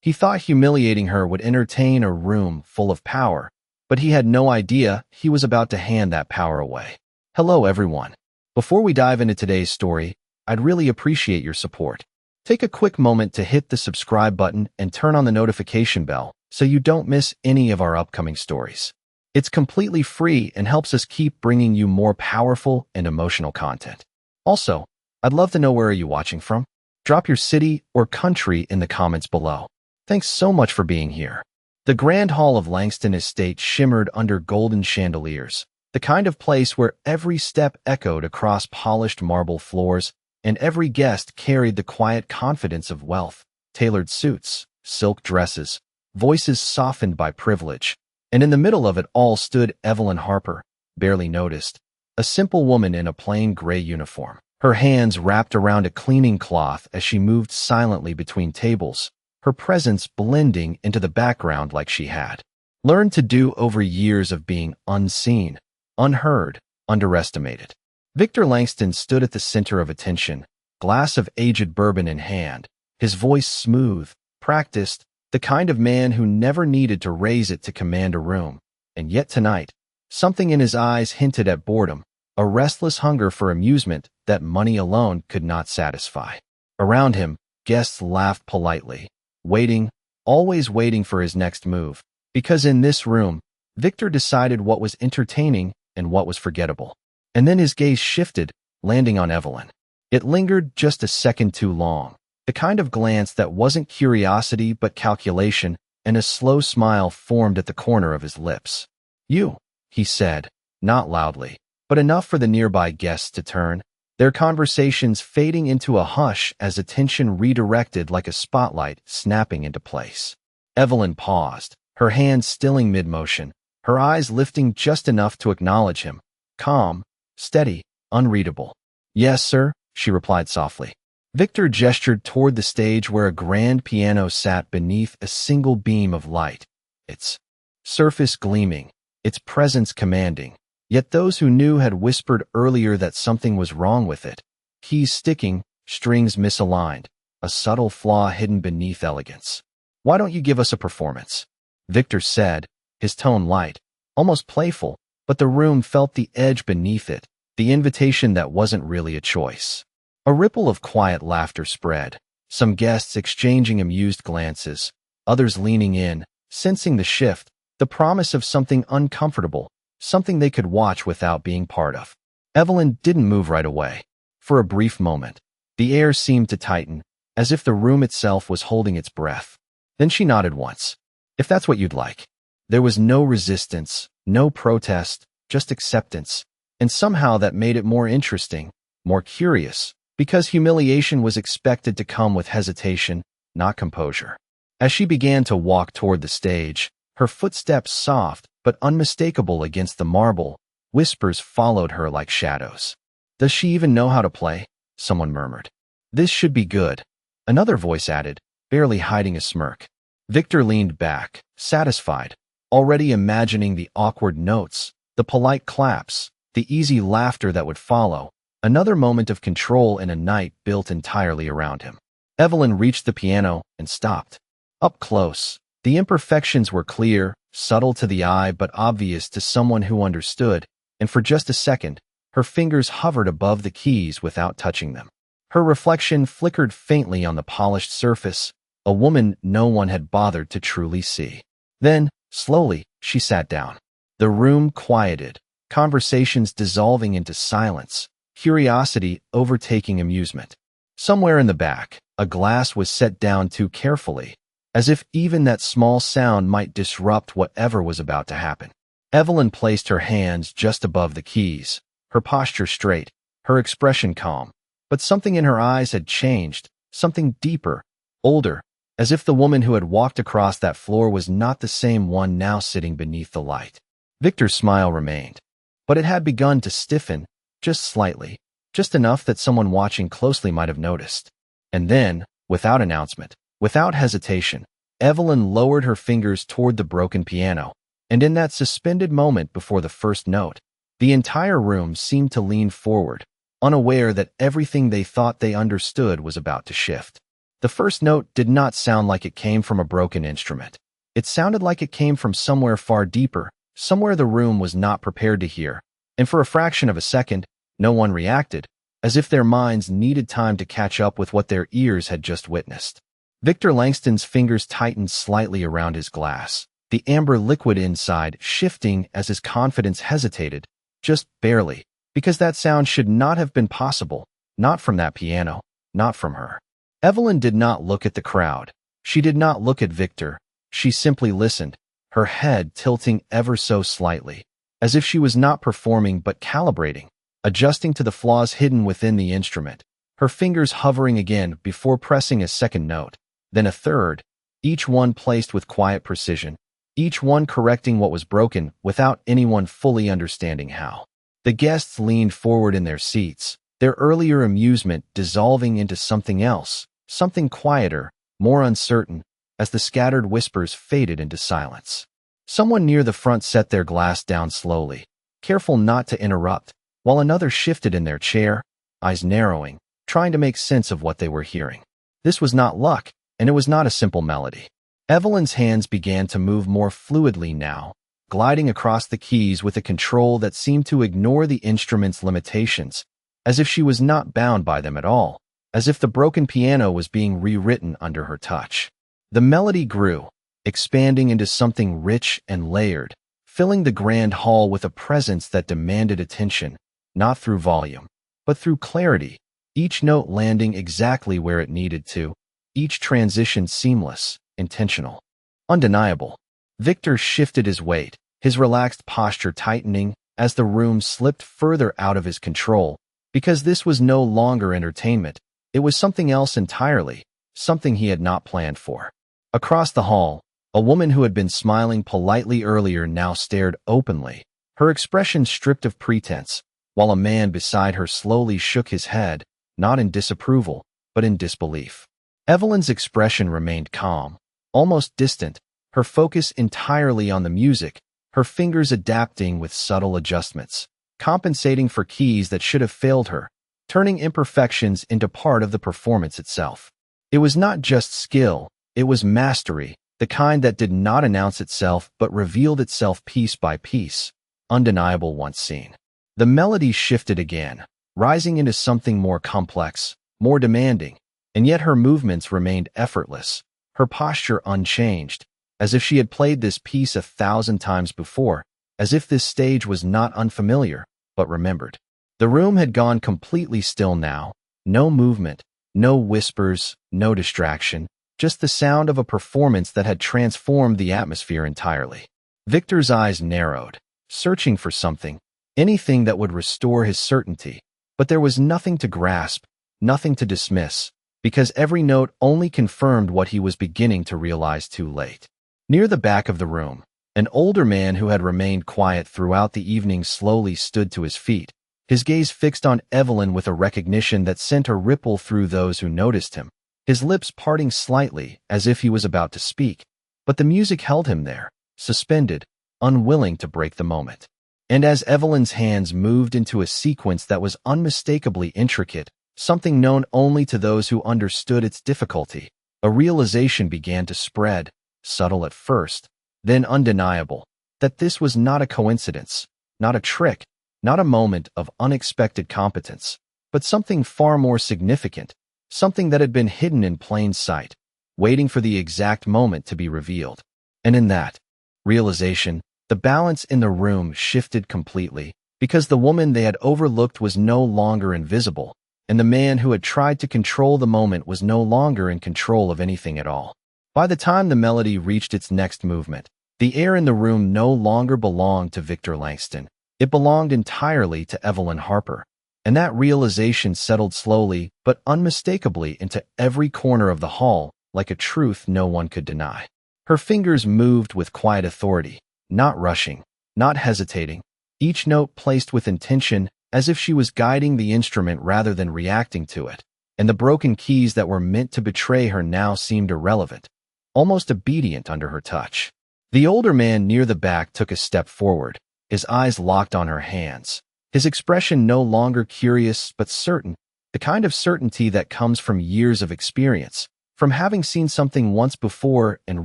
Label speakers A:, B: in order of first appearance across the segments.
A: He thought humiliating her would entertain a room full of power, but he had no idea he was about to hand that power away. Hello, everyone. Before we dive into today's story, I'd really appreciate your support. Take a quick moment to hit the subscribe button and turn on the notification bell so you don't miss any of our upcoming stories. It's completely free and helps us keep bringing you more powerful and emotional content. Also, I'd love to know where are you watching from? Drop your city or country in the comments below. Thanks so much for being here. The Grand Hall of Langston Estate shimmered under golden chandeliers, the kind of place where every step echoed across polished marble floors and every guest carried the quiet confidence of wealth. Tailored suits, silk dresses, voices softened by privilege, and in the middle of it all stood Evelyn Harper, barely noticed, a simple woman in a plain gray uniform, her hands wrapped around a cleaning cloth as she moved silently between tables, her presence blending into the background like she had learned to do over years of being unseen, unheard, underestimated. Victor Langston stood at the center of attention, glass of aged bourbon in hand, his voice smooth, practiced, the kind of man who never needed to raise it to command a room. And yet tonight, something in his eyes hinted at boredom, a restless hunger for amusement that money alone could not satisfy. Around him, guests laughed politely, waiting, always waiting for his next move, because in this room, Victor decided what was entertaining and what was forgettable. And then his gaze shifted, landing on Evelyn. It lingered just a second too long, the kind of glance that wasn't curiosity but calculation, and a slow smile formed at the corner of his lips. "You," he said, not loudly, but enough for the nearby guests to turn, their conversations fading into a hush as attention redirected like a spotlight snapping into place. Evelyn paused, her hands stilling mid-motion, her eyes lifting just enough to acknowledge him, calm, steady, unreadable. "Yes, sir," she replied softly. Victor gestured toward the stage where a grand piano sat beneath a single beam of light, its surface gleaming, its presence commanding. Yet those who knew had whispered earlier that something was wrong with it. Keys sticking, strings misaligned, a subtle flaw hidden beneath elegance. "Why don't you give us a performance?" Victor said, his tone light, almost playful, but the room felt the edge beneath it, the invitation that wasn't really a choice. A ripple of quiet laughter spread, some guests exchanging amused glances, others leaning in, sensing the shift, the promise of something uncomfortable, something they could watch without being part of. Evelyn didn't move right away. For a brief moment, the air seemed to tighten, as if the room itself was holding its breath. Then she nodded once. "If that's what you'd like." There was no resistance, no protest, just acceptance, and somehow that made it more interesting, more curious, because humiliation was expected to come with hesitation, not composure. As she began to walk toward the stage, her footsteps soft but unmistakable against the marble, whispers followed her like shadows. "Does she even know how to play?" someone murmured. "This should be good," another voice added, barely hiding a smirk. Victor leaned back, satisfied, already imagining the awkward notes, the polite claps, the easy laughter that would follow, another moment of control in a night built entirely around him. Evelyn reached the piano and stopped. Up close, the imperfections were clear, subtle to the eye but obvious to someone who understood, and for just a second, her fingers hovered above the keys without touching them. Her reflection flickered faintly on the polished surface, a woman no one had bothered to truly see. Then, slowly, she sat down. The room quieted, conversations dissolving into silence, curiosity overtaking amusement. Somewhere in the back, a glass was set down too carefully, as if even that small sound might disrupt whatever was about to happen. Evelyn placed her hands just above the keys, her posture straight, her expression calm, but something in her eyes had changed, something deeper, older, as if the woman who had walked across that floor was not the same one now sitting beneath the light. Victor's smile remained, but it had begun to stiffen, just slightly, just enough that someone watching closely might have noticed. And then, without announcement, without hesitation, Evelyn lowered her fingers toward the broken piano, and in that suspended moment before the first note, the entire room seemed to lean forward, unaware that everything they thought they understood was about to shift. The first note did not sound like it came from a broken instrument. It sounded like it came from somewhere far deeper, somewhere the room was not prepared to hear. And for a fraction of a second, no one reacted, as if their minds needed time to catch up with what their ears had just witnessed. Victor Langston's fingers tightened slightly around his glass, the amber liquid inside shifting as his confidence hesitated, just barely, because that sound should not have been possible, not from that piano, not from her. Evelyn did not look at the crowd. She did not look at Victor. She simply listened, her head tilting ever so slightly, as if she was not performing but calibrating, adjusting to the flaws hidden within the instrument, her fingers hovering again before pressing a second note, then a third, each one placed with quiet precision, each one correcting what was broken without anyone fully understanding how. The guests leaned forward in their seats, their earlier amusement dissolving into something else, something quieter, more uncertain, as the scattered whispers faded into silence. Someone near the front set their glass down slowly, careful not to interrupt, while another shifted in their chair, eyes narrowing, trying to make sense of what they were hearing. This was not luck, and it was not a simple melody. Evelyn's hands began to move more fluidly now, gliding across the keys with a control that seemed to ignore the instrument's limitations, as if she was not bound by them at all, as if the broken piano was being rewritten under her touch. The melody grew, expanding into something rich and layered, filling the grand hall with a presence that demanded attention, not through volume, but through clarity, each note landing exactly where it needed to, each transition seamless, intentional, undeniable. Victor shifted his weight, his relaxed posture tightening as the room slipped further out of his control, because this was no longer entertainment. It was something else entirely, something he had not planned for. Across the hall, a woman who had been smiling politely earlier now stared openly, her expression stripped of pretense, while a man beside her slowly shook his head, not in disapproval, but in disbelief. Evelyn's expression remained calm, almost distant, her focus entirely on the music, her fingers adapting with subtle adjustments, compensating for keys that should have failed her, turning imperfections into part of the performance itself. It was not just skill, it was mastery, the kind that did not announce itself but revealed itself piece by piece, undeniable once seen. The melody shifted again, rising into something more complex, more demanding, and yet her movements remained effortless, her posture unchanged, as if she had played this piece 1,000 times before, as if this stage was not unfamiliar, but remembered. The room had gone completely still now, no movement, no whispers, no distraction, just the sound of a performance that had transformed the atmosphere entirely. Victor's eyes narrowed, searching for something, anything that would restore his certainty, but there was nothing to grasp, nothing to dismiss, because every note only confirmed what he was beginning to realize too late. Near the back of the room, an older man who had remained quiet throughout the evening slowly stood to his feet, his gaze fixed on Evelyn with a recognition that sent a ripple through those who noticed him, his lips parting slightly as if he was about to speak, but the music held him there, suspended, unwilling to break the moment. And as Evelyn's hands moved into a sequence that was unmistakably intricate, something known only to those who understood its difficulty, a realization began to spread, subtle at first, then undeniable, that this was not a coincidence, not a trick, not a moment of unexpected competence, but something far more significant, something that had been hidden in plain sight, waiting for the exact moment to be revealed. And in that realization, the balance in the room shifted completely, because the woman they had overlooked was no longer invisible, and the man who had tried to control the moment was no longer in control of anything at all. By the time the melody reached its next movement, the air in the room no longer belonged to Victor Langston. It belonged entirely to Evelyn Harper, and that realization settled slowly but unmistakably into every corner of the hall like a truth no one could deny. Her fingers moved with quiet authority, not rushing, not hesitating, each note placed with intention as if she was guiding the instrument rather than reacting to it, and the broken keys that were meant to betray her now seemed irrelevant, almost obedient under her touch. The older man near the back took a step forward, his eyes locked on her hands, his expression no longer curious but certain, the kind of certainty that comes from years of experience, from having seen something once before and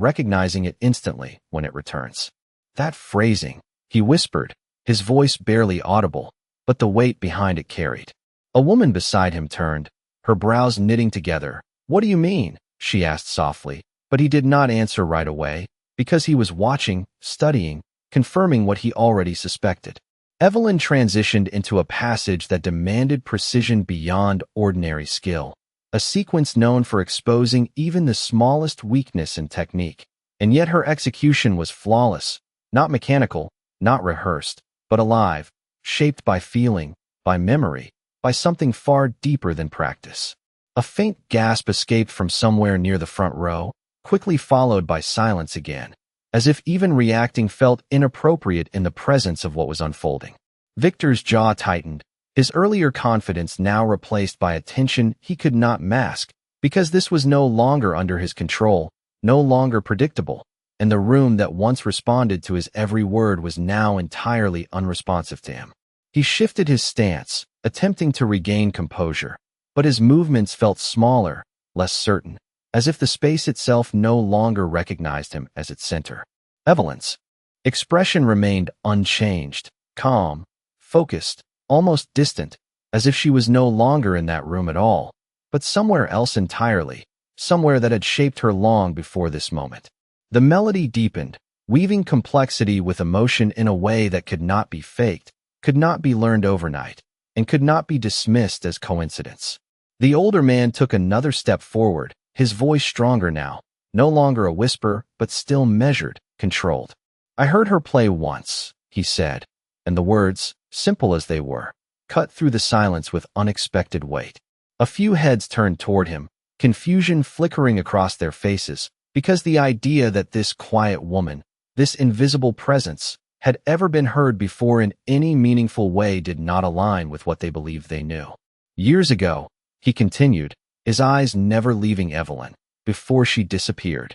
A: recognizing it instantly when it returns. That phrasing, he whispered, his voice barely audible, but the weight behind it carried. A woman beside him turned, her brows knitting together. "What do you mean?" she asked softly, but he did not answer right away, because he was watching, studying, confirming what he already suspected. Evelyn transitioned into a passage that demanded precision beyond ordinary skill, a sequence known for exposing even the smallest weakness in technique. And yet her execution was flawless, not mechanical, not rehearsed, but alive, shaped by feeling, by memory, by something far deeper than practice. A faint gasp escaped from somewhere near the front row, quickly followed by silence again, as if even reacting felt inappropriate in the presence of what was unfolding. Victor's jaw tightened, his earlier confidence now replaced by a tension he could not mask, because this was no longer under his control, no longer predictable, and the room that once responded to his every word was now entirely unresponsive to him. He shifted his stance, attempting to regain composure, but his movements felt smaller, less certain, as if the space itself no longer recognized him as its center. Evelyn's expression remained unchanged, calm, focused, almost distant, as if she was no longer in that room at all, but somewhere else entirely, somewhere that had shaped her long before this moment. The melody deepened, weaving complexity with emotion in a way that could not be faked, could not be learned overnight, and could not be dismissed as coincidence. The older man took another step forward, his voice stronger now, no longer a whisper, but still measured, controlled. "I heard her play once," he said, and the words, simple as they were, cut through the silence with unexpected weight. A few heads turned toward him, confusion flickering across their faces, because the idea that this quiet woman, this invisible presence, had ever been heard before in any meaningful way did not align with what they believed they knew. Years ago, he continued, his eyes never leaving Evelyn, before she disappeared.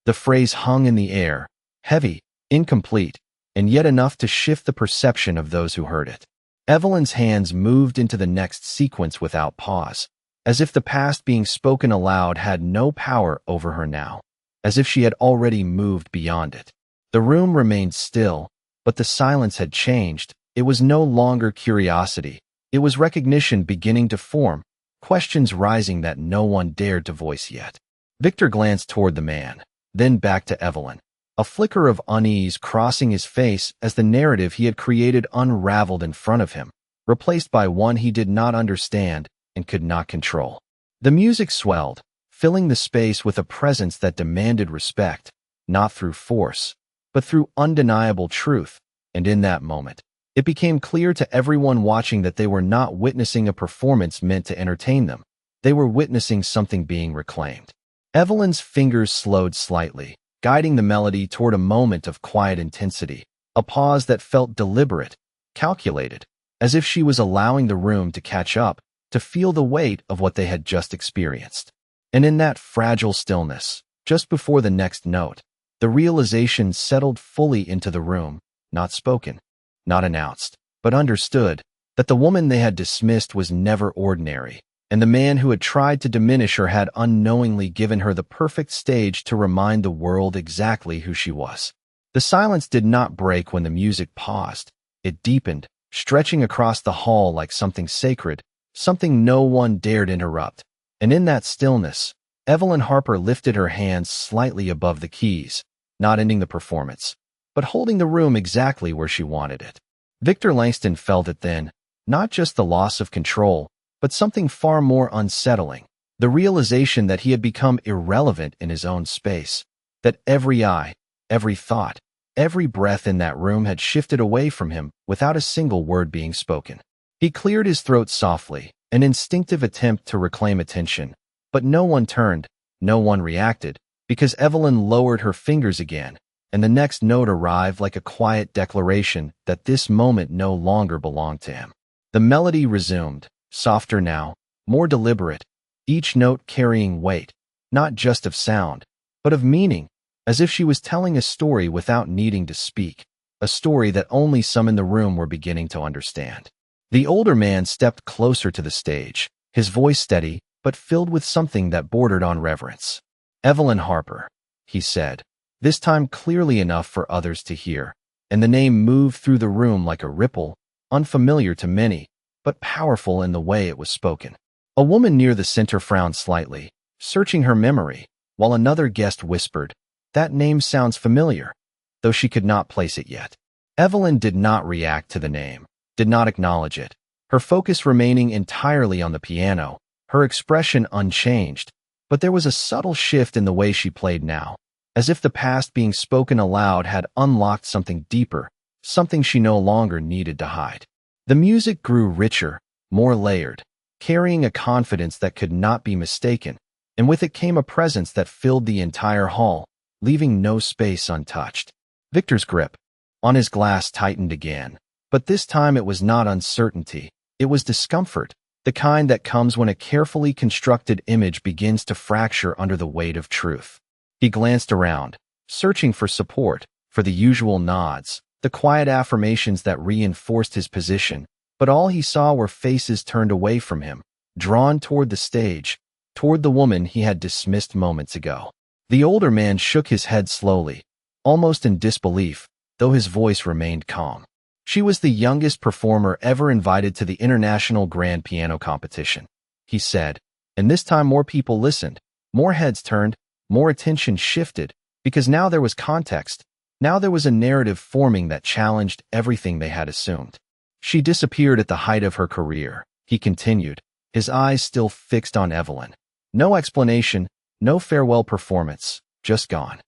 A: The phrase hung in the air, heavy, incomplete, and yet enough to shift the perception of those who heard it. Evelyn's hands moved into the next sequence without pause, as if the past being spoken aloud had no power over her now, as if she had already moved beyond it. The room remained still, but the silence had changed. It was no longer curiosity. It was recognition beginning to form, questions rising that no one dared to voice yet. Victor glanced toward the man, then back to Evelyn, a flicker of unease crossing his face as the narrative he had created unraveled in front of him, replaced by one he did not understand and could not control. The music swelled, filling the space with a presence that demanded respect, not through force, but through undeniable truth, and in that moment, it became clear to everyone watching that they were not witnessing a performance meant to entertain them. They were witnessing something being reclaimed. Evelyn's fingers slowed slightly, guiding the melody toward a moment of quiet intensity, a pause that felt deliberate, calculated, as if she was allowing the room to catch up, to feel the weight of what they had just experienced. And in that fragile stillness, just before the next note, the realization settled fully into the room, not spoken, not announced, but understood, that the woman they had dismissed was never ordinary, and the man who had tried to diminish her had unknowingly given her the perfect stage to remind the world exactly who she was. The silence did not break when the music paused. It deepened, stretching across the hall like something sacred, something no one dared interrupt. And in that stillness, Evelyn Harper lifted her hands slightly above the keys, not ending the performance, but holding the room exactly where she wanted it. Victor Langston felt it then, not just the loss of control, but something far more unsettling, the realization that he had become irrelevant in his own space, that every eye, every thought, every breath in that room had shifted away from him without a single word being spoken. He cleared his throat softly, an instinctive attempt to reclaim attention, but no one turned, no one reacted, because Evelyn lowered her fingers again, and the next note arrived like a quiet declaration that this moment no longer belonged to him. The melody resumed, softer now, more deliberate, each note carrying weight, not just of sound, but of meaning, as if she was telling a story without needing to speak, a story that only some in the room were beginning to understand. The older man stepped closer to the stage, his voice steady, but filled with something that bordered on reverence. "Evelyn Harper," he said, this time clearly enough for others to hear, and the name moved through the room like a ripple, unfamiliar to many, but powerful in the way it was spoken. A woman near the center frowned slightly, searching her memory, while another guest whispered, "That name sounds familiar," though she could not place it yet. Evelyn did not react to the name, did not acknowledge it, her focus remaining entirely on the piano, her expression unchanged, but there was a subtle shift in the way she played now, as if the past being spoken aloud had unlocked something deeper, something she no longer needed to hide. The music grew richer, more layered, carrying a confidence that could not be mistaken, and with it came a presence that filled the entire hall, leaving no space untouched. Victor's grip on his glass tightened again, but this time it was not uncertainty, it was discomfort, the kind that comes when a carefully constructed image begins to fracture under the weight of truth. He glanced around, searching for support, for the usual nods, the quiet affirmations that reinforced his position, but all he saw were faces turned away from him, drawn toward the stage, toward the woman he had dismissed moments ago. The older man shook his head slowly, almost in disbelief, though his voice remained calm. She was the youngest performer ever invited to the International Grand Piano Competition, he said, and this time more people listened, more heads turned, more attention shifted, because now there was context, now there was a narrative forming that challenged everything they had assumed. She disappeared at the height of her career, he continued, his eyes still fixed on Evelyn. No explanation, no farewell performance, just gone.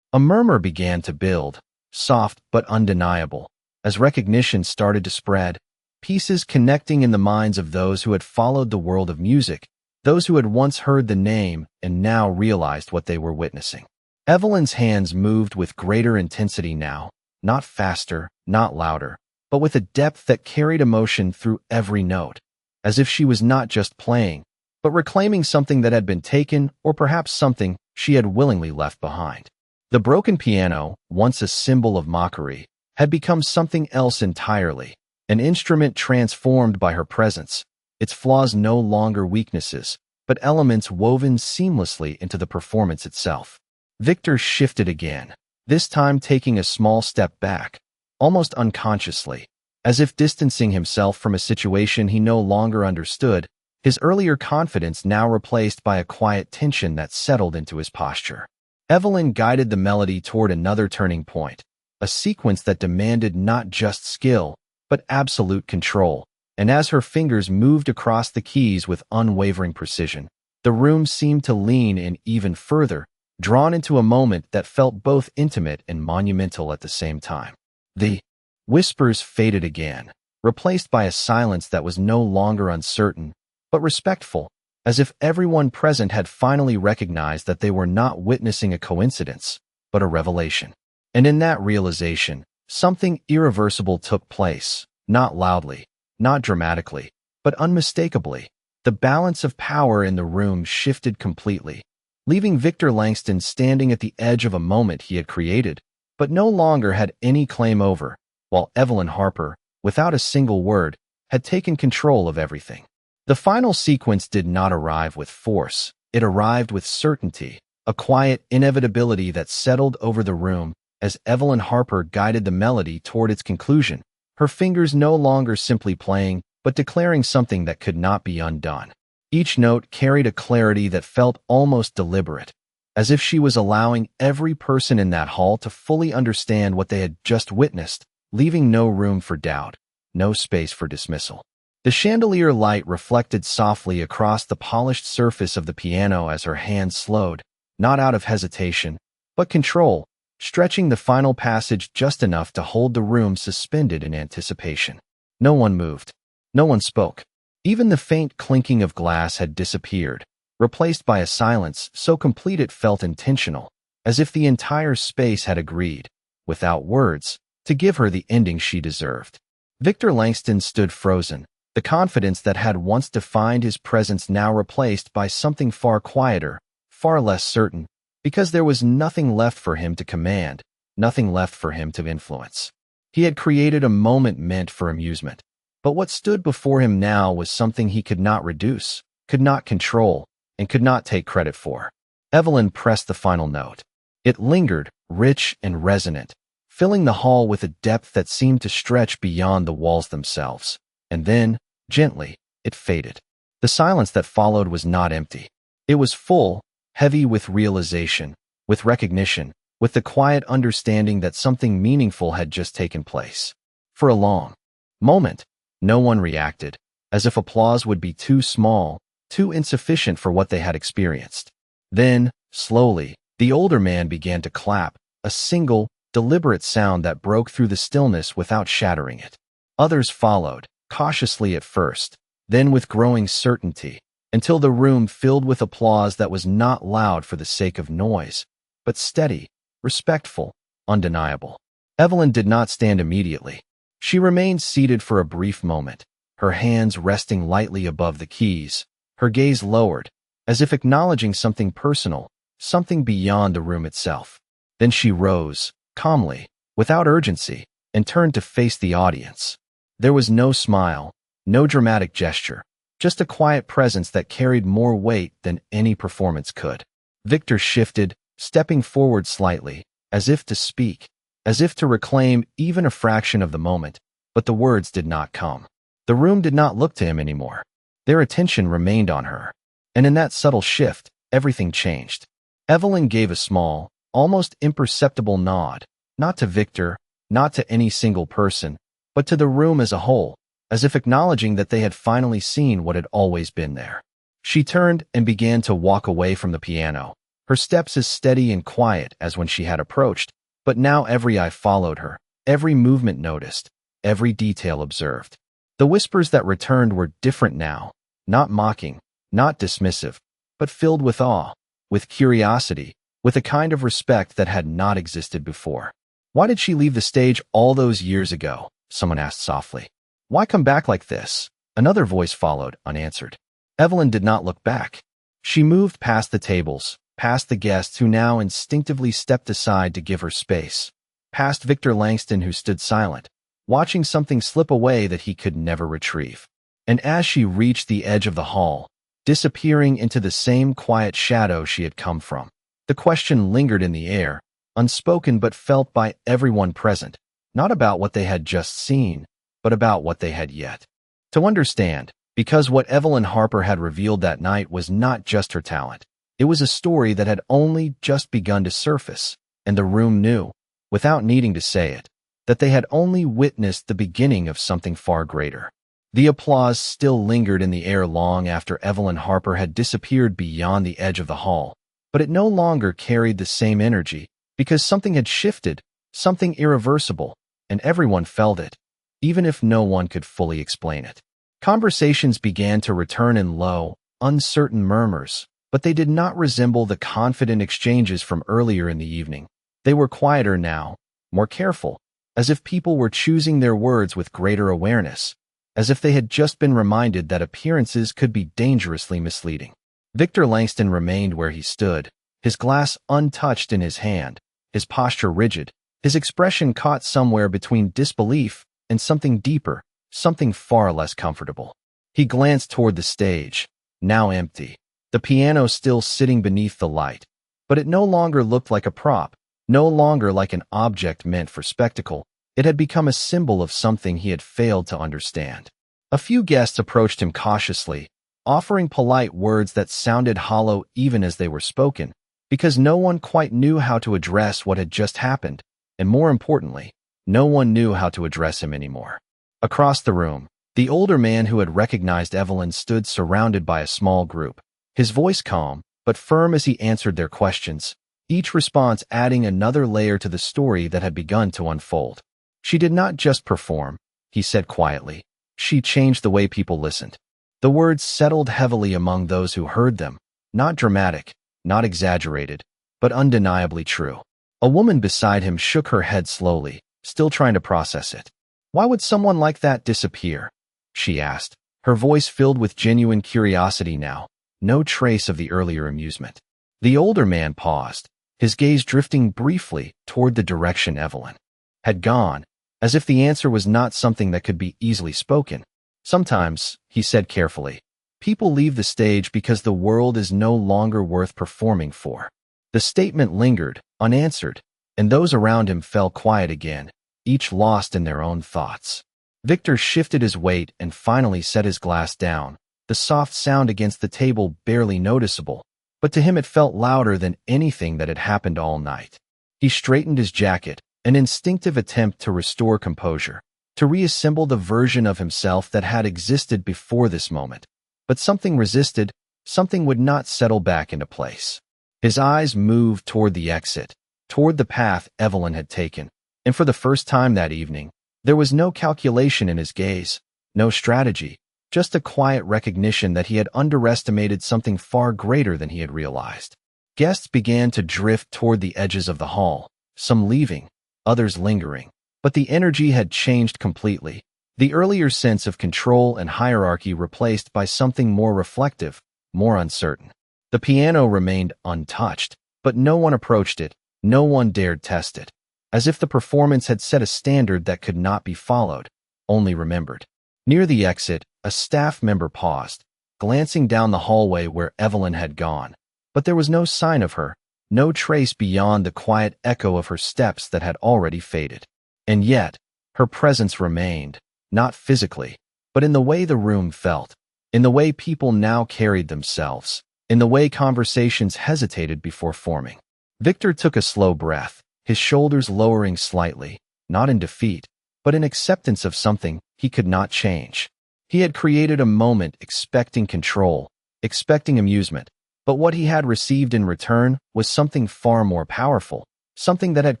A: A murmur began to build, soft but undeniable, as recognition started to spread, pieces connecting in the minds of those who had followed the world of music, those who had once heard the name and now realized what they were witnessing. Evelyn's hands moved with greater intensity now, not faster, not louder, but with a depth that carried emotion through every note, as if she was not just playing, but reclaiming something that had been taken or perhaps something she had willingly left behind. The broken piano, once a symbol of mockery, had become something else entirely, an instrument transformed by her presence, its flaws no longer weaknesses, but elements woven seamlessly into the performance itself. Victor shifted again, this time taking a small step back, almost unconsciously, as if distancing himself from a situation he no longer understood, his earlier confidence now replaced by a quiet tension that settled into his posture. Evelyn guided the melody toward another turning point, a sequence that demanded not just skill, but absolute control, and as her fingers moved across the keys with unwavering precision, the room seemed to lean in even further, drawn into a moment that felt both intimate and monumental at the same time. The whispers faded again, replaced by a silence that was no longer uncertain, but respectful, as if everyone present had finally recognized that they were not witnessing a coincidence, but a revelation. And in that realization, something irreversible took place, not loudly, not dramatically, but unmistakably. The balance of power in the room shifted completely, leaving Victor Langston standing at the edge of a moment he had created, but no longer had any claim over, while Evelyn Harper, without a single word, had taken control of everything. The final sequence did not arrive with force, it arrived with certainty, a quiet inevitability that settled over the room as Evelyn Harper guided the melody toward its conclusion, her fingers no longer simply playing, but declaring something that could not be undone. Each note carried a clarity that felt almost deliberate, as if she was allowing every person in that hall to fully understand what they had just witnessed, leaving no room for doubt, no space for dismissal. The chandelier light reflected softly across the polished surface of the piano as her hands slowed, not out of hesitation, but control, stretching the final passage just enough to hold the room suspended in anticipation. No one moved. No one spoke. Even the faint clinking of glass had disappeared, replaced by a silence so complete it felt intentional, as if the entire space had agreed, without words, to give her the ending she deserved. Victor Langston stood frozen, the confidence that had once defined his presence now replaced by something far quieter, far less certain, because there was nothing left for him to command, nothing left for him to influence. He had created a moment meant for amusement, but what stood before him now was something he could not reduce, could not control, and could not take credit for. Evelyn pressed the final note. It lingered, rich and resonant, filling the hall with a depth that seemed to stretch beyond the walls themselves. And then, gently, it faded. The silence that followed was not empty. It was full, heavy with realization, with recognition, with the quiet understanding that something meaningful had just taken place. For a long moment, no one reacted, as if applause would be too small, too insufficient for what they had experienced. Then, slowly, the older man began to clap, a single, deliberate sound that broke through the stillness without shattering it. Others followed, cautiously at first, then with growing certainty, until the room filled with applause that was not loud for the sake of noise, but steady, respectful, undeniable. Evelyn did not stand immediately. She remained seated for a brief moment, her hands resting lightly above the keys, her gaze lowered, as if acknowledging something personal, something beyond the room itself. Then she rose, calmly, without urgency, and turned to face the audience. There was no smile, no dramatic gesture, just a quiet presence that carried more weight than any performance could. Victor shifted, stepping forward slightly, as if to speak, as if to reclaim even a fraction of the moment, but the words did not come. The room did not look to him anymore. Their attention remained on her. And in that subtle shift, everything changed. Evelyn gave a small, almost imperceptible nod, not to Victor, not to any single person, but to the room as a whole, as if acknowledging that they had finally seen what had always been there. She turned and began to walk away from the piano, her steps as steady and quiet as when she had approached, but now every eye followed her, every movement noticed, every detail observed. The whispers that returned were different now, not mocking, not dismissive, but filled with awe, with curiosity, with a kind of respect that had not existed before. "Why did she leave the stage all those years ago?" someone asked softly. "Why come back like this?" Another voice followed, unanswered. Evelyn did not look back. She moved past the tables, past the guests who now instinctively stepped aside to give her space, past Victor Langston who stood silent, watching something slip away that he could never retrieve. And as she reached the edge of the hall, disappearing into the same quiet shadow she had come from, the question lingered in the air, unspoken but felt by everyone present, not about what they had just seen, but about what they had yet to understand, because what Evelyn Harper had revealed that night was not just her talent. It was a story that had only just begun to surface, and the room knew, without needing to say it, that they had only witnessed the beginning of something far greater. The applause still lingered in the air long after Evelyn Harper had disappeared beyond the edge of the hall, but it no longer carried the same energy, because something had shifted, something irreversible, and everyone felt it, even if no one could fully explain it. Conversations began to return in low, uncertain murmurs, but they did not resemble the confident exchanges from earlier in the evening. They were quieter now, more careful, as if people were choosing their words with greater awareness, as if they had just been reminded that appearances could be dangerously misleading. Victor Langston remained where he stood, his glass untouched in his hand, his posture rigid, his expression caught somewhere between disbelief and something deeper, something far less comfortable. He glanced toward the stage, now empty, the piano still sitting beneath the light, but it no longer looked like a prop, no longer like an object meant for spectacle. It had become a symbol of something he had failed to understand. A few guests approached him cautiously, offering polite words that sounded hollow even as they were spoken, because no one quite knew how to address what had just happened, and more importantly, no one knew how to address him anymore. Across the room, the older man who had recognized Evelyn stood surrounded by a small group, his voice calm, but firm as he answered their questions, each response adding another layer to the story that had begun to unfold. "She did not just perform," he said quietly. "She changed the way people listened." The words settled heavily among those who heard them, not dramatic, not exaggerated, but undeniably true. A woman beside him shook her head slowly, still trying to process it. "Why would someone like that disappear?" she asked, her voice filled with genuine curiosity now, no trace of the earlier amusement. The older man paused, his gaze drifting briefly toward the direction Evelyn had gone, as if the answer was not something that could be easily spoken. "Sometimes," he said carefully, People leave the stage because the world is no longer worth performing for. The statement lingered, unanswered, and those around him fell quiet again, each lost in their own thoughts. Victor shifted his weight and finally set his glass down, the soft sound against the table barely noticeable, but to him it felt louder than anything that had happened all night. He straightened his jacket, an instinctive attempt to restore composure, to reassemble the version of himself that had existed before this moment. But something resisted, something would not settle back into place. His eyes moved toward the exit, toward the path Evelyn had taken, and for the first time that evening, there was no calculation in his gaze, no strategy, just a quiet recognition that he had underestimated something far greater than he had realized. Guests began to drift toward the edges of the hall, some leaving, others lingering, but the energy had changed completely. The earlier sense of control and hierarchy replaced by something more reflective, more uncertain. The piano remained untouched, but no one approached it, no one dared test it, as if the performance had set a standard that could not be followed, only remembered. Near the exit, a staff member paused, glancing down the hallway where Evelyn had gone, but there was no sign of her, no trace beyond the quiet echo of her steps that had already faded. And yet, her presence remained, not physically, but in the way the room felt, in the way people now carried themselves, in the way conversations hesitated before forming. Victor took a slow breath, his shoulders lowering slightly, not in defeat, but in acceptance of something he could not change. He had created a moment expecting control, expecting amusement, but what he had received in return was something far more powerful, something that had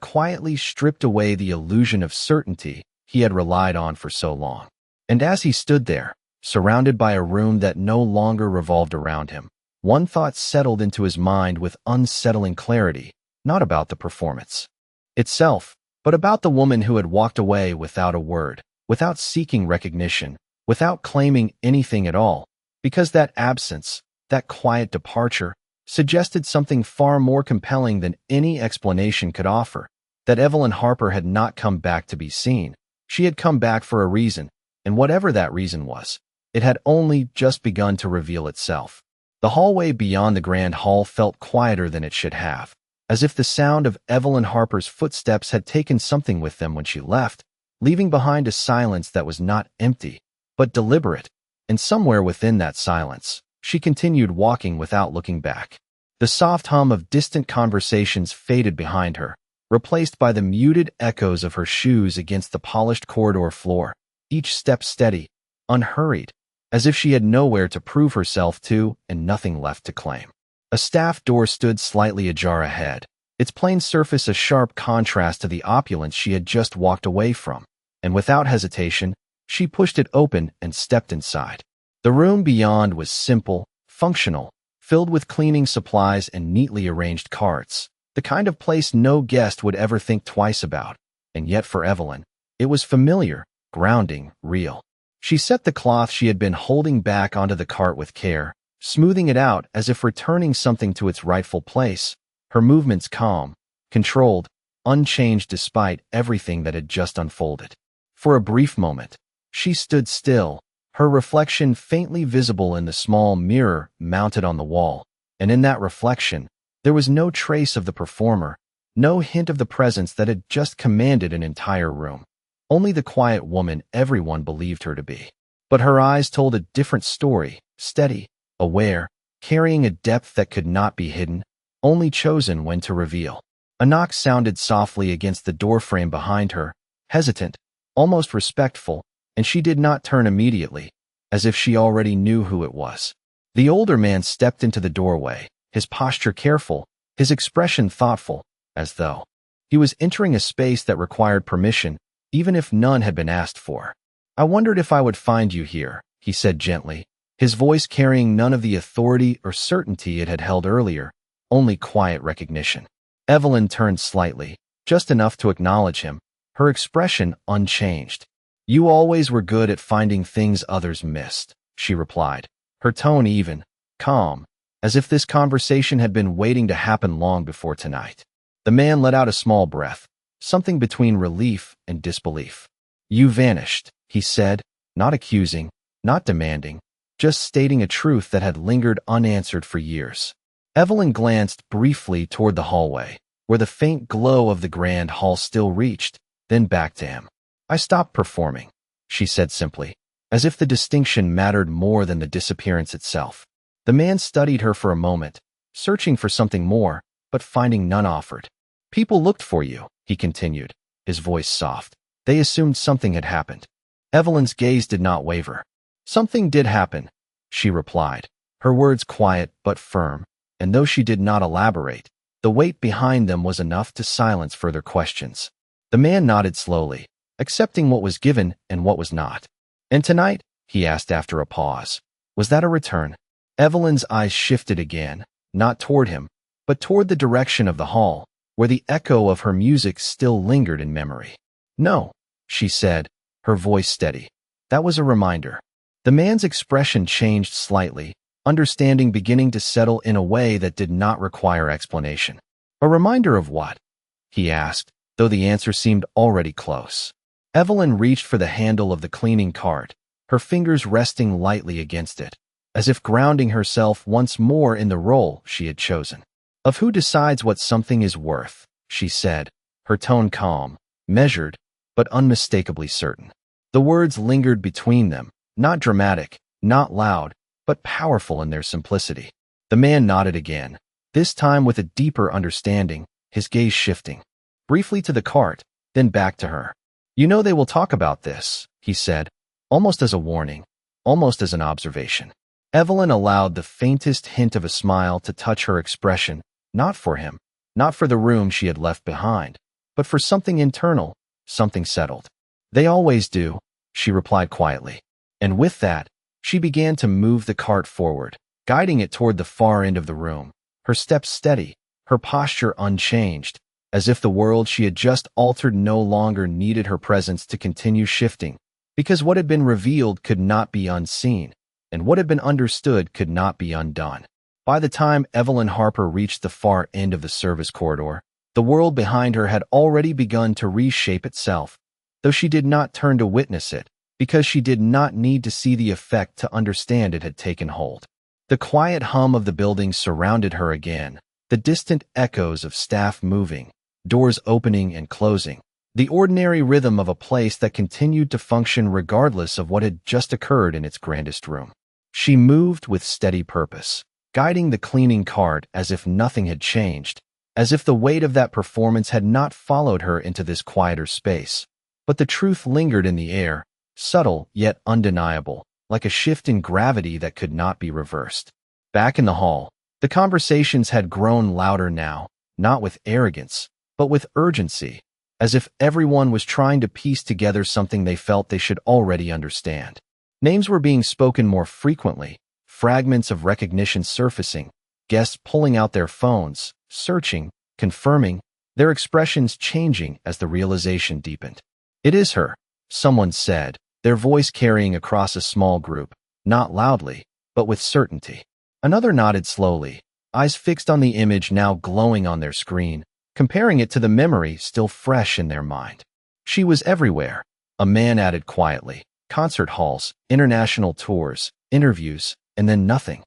A: quietly stripped away the illusion of certainty he had relied on for so long. And as he stood there, surrounded by a room that no longer revolved around him, one thought settled into his mind with unsettling clarity, not about the performance itself, but about the woman who had walked away without a word, without seeking recognition, without claiming anything at all, because that absence, that quiet departure, suggested something far more compelling than any explanation could offer, that Evelyn Harper had not come back to be seen. She had come back for a reason, and whatever that reason was, it had only just begun to reveal itself. The hallway beyond the grand hall felt quieter than it should have, as if the sound of Evelyn Harper's footsteps had taken something with them when she left, leaving behind a silence that was not empty, but deliberate, and somewhere within that silence, she continued walking without looking back. The soft hum of distant conversations faded behind her, replaced by the muted echoes of her shoes against the polished corridor floor, each step steady, unhurried, as if she had nowhere to prove herself to and nothing left to claim. A staff door stood slightly ajar ahead, its plain surface a sharp contrast to the opulence she had just walked away from, and without hesitation, she pushed it open and stepped inside. The room beyond was simple, functional, filled with cleaning supplies and neatly arranged carts, the kind of place no guest would ever think twice about, and yet for Evelyn, it was familiar, grounding, real. She set the cloth she had been holding back onto the cart with care, smoothing it out as if returning something to its rightful place, her movements calm, controlled, unchanged despite everything that had just unfolded. For a brief moment, she stood still, her reflection faintly visible in the small mirror mounted on the wall, and in that reflection, there was no trace of the performer, no hint of the presence that had just commanded an entire room. Only the quiet woman everyone believed her to be. But her eyes told a different story, steady, aware, carrying a depth that could not be hidden, only chosen when to reveal. A knock sounded softly against the doorframe behind her, hesitant, almost respectful, and she did not turn immediately, as if she already knew who it was. The older man stepped into the doorway, his posture careful, his expression thoughtful, as though he was entering a space that required permission, even if none had been asked for. "I wondered if I would find you here," he said gently, his voice carrying none of the authority or certainty it had held earlier, only quiet recognition. Evelyn turned slightly, just enough to acknowledge him, her expression unchanged. "You always were good at finding things others missed," she replied, her tone even, calm, as if this conversation had been waiting to happen long before tonight. The man let out a small breath, something between relief and disbelief. "You vanished," he said, not accusing, not demanding, just stating a truth that had lingered unanswered for years. Evelyn glanced briefly toward the hallway, where the faint glow of the grand hall still reached, then back to him. "I stopped performing," she said simply, as if the distinction mattered more than the disappearance itself. The man studied her for a moment, searching for something more, but finding none offered. "People looked for you," he continued, his voice soft. "They assumed something had happened." Evelyn's gaze did not waver. "Something did happen," she replied, her words quiet but firm, and though she did not elaborate, the weight behind them was enough to silence further questions. The man nodded slowly, accepting what was given and what was not. "And tonight?" he asked after a pause. "Was that a return?" Evelyn's eyes shifted again, not toward him, but toward the direction of the hall, where the echo of her music still lingered in memory. "No," she said, her voice steady. "That was a reminder." The man's expression changed slightly, understanding beginning to settle in a way that did not require explanation. "A reminder of what?" he asked, though the answer seemed already close. Evelyn reached for the handle of the cleaning cart, her fingers resting lightly against it, as if grounding herself once more in the role she had chosen. "Of who decides what something is worth," she said, her tone calm, measured, but unmistakably certain. The words lingered between them, not dramatic, not loud, but powerful in their simplicity. The man nodded again, this time with a deeper understanding, his gaze shifting. Briefly to the cart, then back to her. "You know they will talk about this," he said, almost as a warning, almost as an observation. Evelyn allowed the faintest hint of a smile to touch her expression, not for him, not for the room she had left behind, but for something internal, something settled. "They always do," she replied quietly. And with that, she began to move the cart forward, guiding it toward the far end of the room, her steps steady, her posture unchanged, as if the world she had just altered no longer needed her presence to continue shifting, because what had been revealed could not be unseen, and what had been understood could not be undone. By the time Evelyn Harper reached the far end of the service corridor, the world behind her had already begun to reshape itself, though she did not turn to witness it, because she did not need to see the effect to understand it had taken hold. The quiet hum of the building surrounded her again, the distant echoes of staff moving, doors opening and closing, the ordinary rhythm of a place that continued to function regardless of what had just occurred in its grandest room. She moved with steady purpose, guiding the cleaning cart as if nothing had changed, as if the weight of that performance had not followed her into this quieter space. But the truth lingered in the air, subtle yet undeniable, like a shift in gravity that could not be reversed. Back in the hall, the conversations had grown louder now, not with arrogance, but with urgency, as if everyone was trying to piece together something they felt they should already understand. Names were being spoken more frequently, fragments of recognition surfacing, guests pulling out their phones, searching, confirming, their expressions changing as the realization deepened. "It is her," someone said, their voice carrying across a small group, not loudly, but with certainty. Another nodded slowly, eyes fixed on the image now glowing on their screen, comparing it to the memory still fresh in their mind. "She was everywhere," a man added quietly. "Concert halls, international tours, interviews, and then nothing."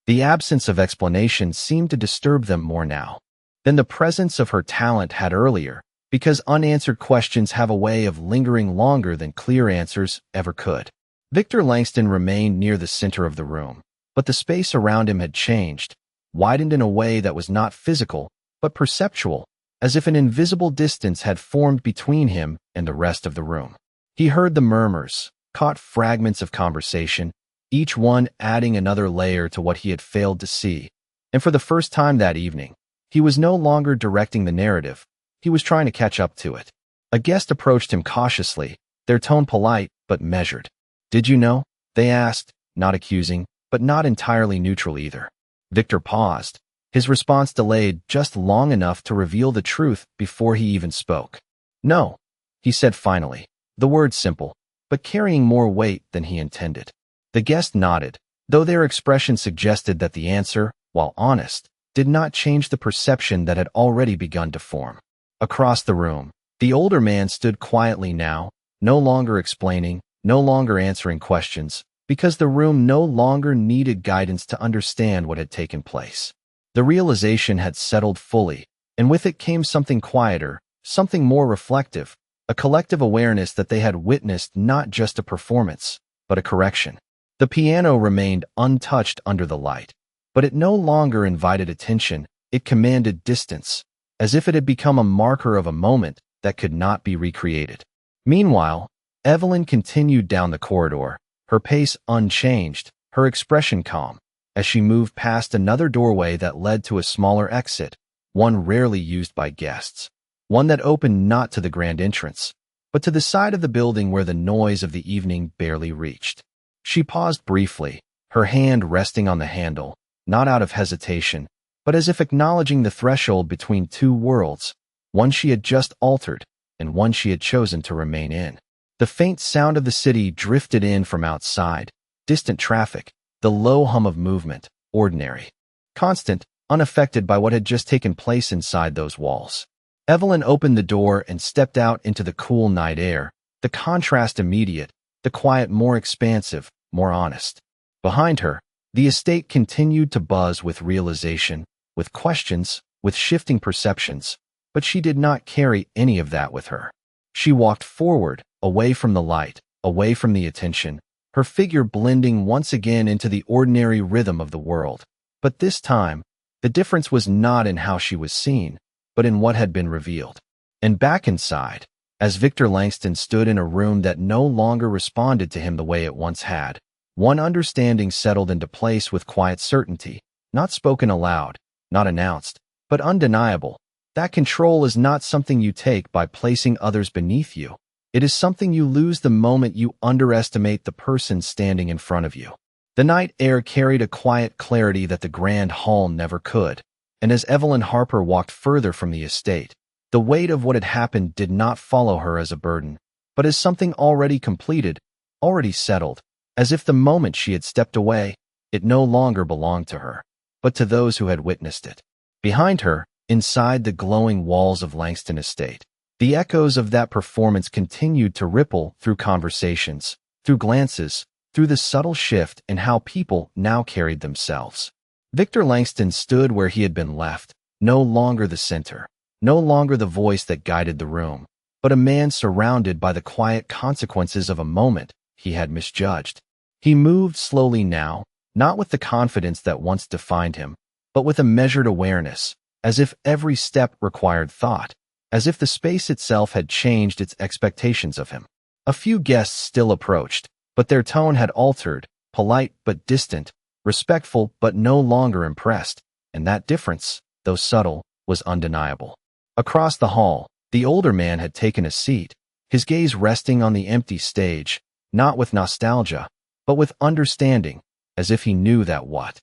A: The absence of explanation seemed to disturb them more now than the presence of her talent had earlier, because unanswered questions have a way of lingering longer than clear answers ever could. Victor Langston remained near the center of the room, but the space around him had changed, widened in a way that was not physical, but perceptual, as if an invisible distance had formed between him and the rest of the room. He heard the murmurs, caught fragments of conversation, each one adding another layer to what he had failed to see, and for the first time that evening, he was no longer directing the narrative. He was trying to catch up to it. A guest approached him cautiously, their tone polite but measured. "Did you know?" they asked, not accusing, but not entirely neutral either. Victor paused, his response delayed just long enough to reveal the truth before he even spoke. "No," he said finally, the word simple, but carrying more weight than he intended. The guest nodded, though their expression suggested that the answer, while honest, did not change the perception that had already begun to form. Across the room, the older man stood quietly now, no longer explaining, no longer answering questions, because the room no longer needed guidance to understand what had taken place. The realization had settled fully, and with it came something quieter, something more reflective, a collective awareness that they had witnessed not just a performance, but a correction. The piano remained untouched under the light, but it no longer invited attention, it commanded distance, as if it had become a marker of a moment that could not be recreated. Meanwhile, Evelyn continued down the corridor, her pace unchanged, her expression calm, as she moved past another doorway that led to a smaller exit, one rarely used by guests, one that opened not to the grand entrance, but to the side of the building where the noise of the evening barely reached. She paused briefly, her hand resting on the handle, not out of hesitation, but as if acknowledging the threshold between two worlds, one she had just altered and one she had chosen to remain in. The faint sound of the city drifted in from outside, distant traffic, the low hum of movement, ordinary, constant, unaffected by what had just taken place inside those walls. Evelyn opened the door and stepped out into the cool night air, the contrast immediate, the quiet more expansive, more honest. Behind her, the estate continued to buzz with realization, with questions, with shifting perceptions, but she did not carry any of that with her. She walked forward, away from the light, away from the attention, her figure blending once again into the ordinary rhythm of the world. But this time, the difference was not in how she was seen, but in what had been revealed. And back inside, as Victor Langston stood in a room that no longer responded to him the way it once had, one understanding settled into place with quiet certainty, not spoken aloud, not announced, but undeniable. That control is not something you take by placing others beneath you. It is something you lose the moment you underestimate the person standing in front of you. The night air carried a quiet clarity that the grand hall never could, and as Evelyn Harper walked further from the estate, the weight of what had happened did not follow her as a burden, but as something already completed, already settled, as if the moment she had stepped away, it no longer belonged to her, but to those who had witnessed it. Behind her, inside the glowing walls of Langston Estate, the echoes of that performance continued to ripple through conversations, through glances, through the subtle shift in how people now carried themselves. Victor Langston stood where he had been left, no longer the center, no longer the voice that guided the room, but a man surrounded by the quiet consequences of a moment he had misjudged. He moved slowly now, not with the confidence that once defined him, but with a measured awareness, as if every step required thought, as if the space itself had changed its expectations of him. A few guests still approached, but their tone had altered, polite but distant, respectful but no longer impressed, and that difference, though subtle, was undeniable. Across the hall, the older man had taken a seat, his gaze resting on the empty stage, not with nostalgia, but with understanding, as if he knew that what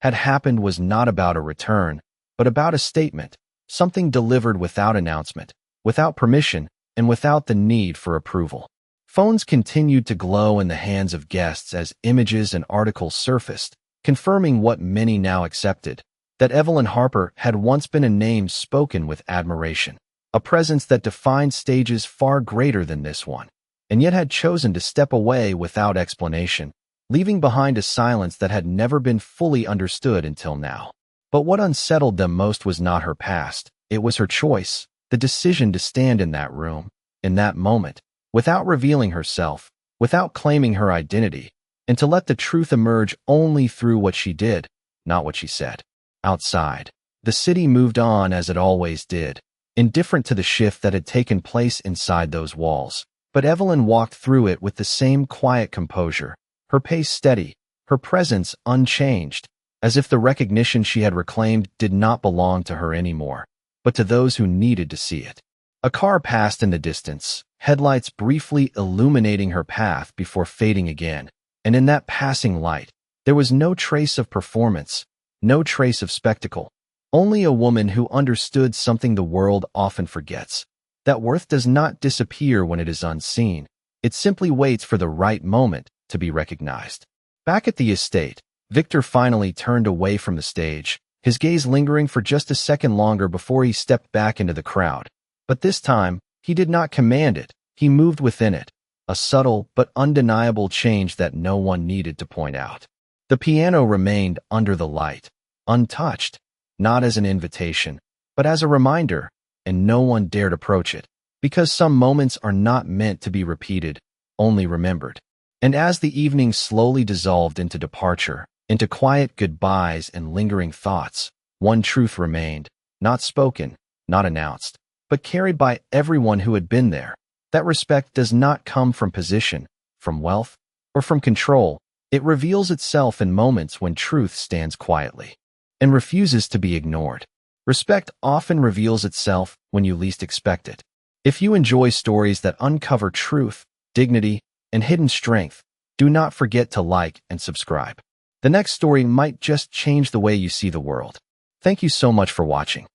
A: had happened was not about a return, but about a statement, something delivered without announcement, without permission, and without the need for approval. Phones continued to glow in the hands of guests as images and articles surfaced, confirming what many now accepted, that Evelyn Harper had once been a name spoken with admiration, a presence that defined stages far greater than this one, and yet had chosen to step away without explanation, leaving behind a silence that had never been fully understood until now. But what unsettled them most was not her past, it was her choice, the decision to stand in that room, in that moment, without revealing herself, without claiming her identity, and to let the truth emerge only through what she did, not what she said. Outside, the city moved on as it always did, indifferent to the shift that had taken place inside those walls. But Evelyn walked through it with the same quiet composure, her pace steady, her presence unchanged, as if the recognition she had reclaimed did not belong to her anymore, but to those who needed to see it. A car passed in the distance, headlights briefly illuminating her path before fading again, and in that passing light, there was no trace of performance, no trace of spectacle, only a woman who understood something the world often forgets, that worth does not disappear when it is unseen, it simply waits for the right moment to be recognized. Back at the estate, Victor finally turned away from the stage, his gaze lingering for just a second longer before he stepped back into the crowd. But this time, he did not command it, he moved within it, a subtle but undeniable change that no one needed to point out. The piano remained under the light, untouched, not as an invitation, but as a reminder, and no one dared approach it, because some moments are not meant to be repeated, only remembered. And as the evening slowly dissolved into departure, into quiet goodbyes and lingering thoughts, one truth remained, not spoken, not announced, but carried by everyone who had been there. That respect does not come from position, from wealth, or from control. It reveals itself in moments when truth stands quietly and refuses to be ignored. Respect often reveals itself when you least expect it. If you enjoy stories that uncover truth, dignity, and hidden strength, do not forget to like and subscribe. The next story might just change the way you see the world. Thank you so much for watching.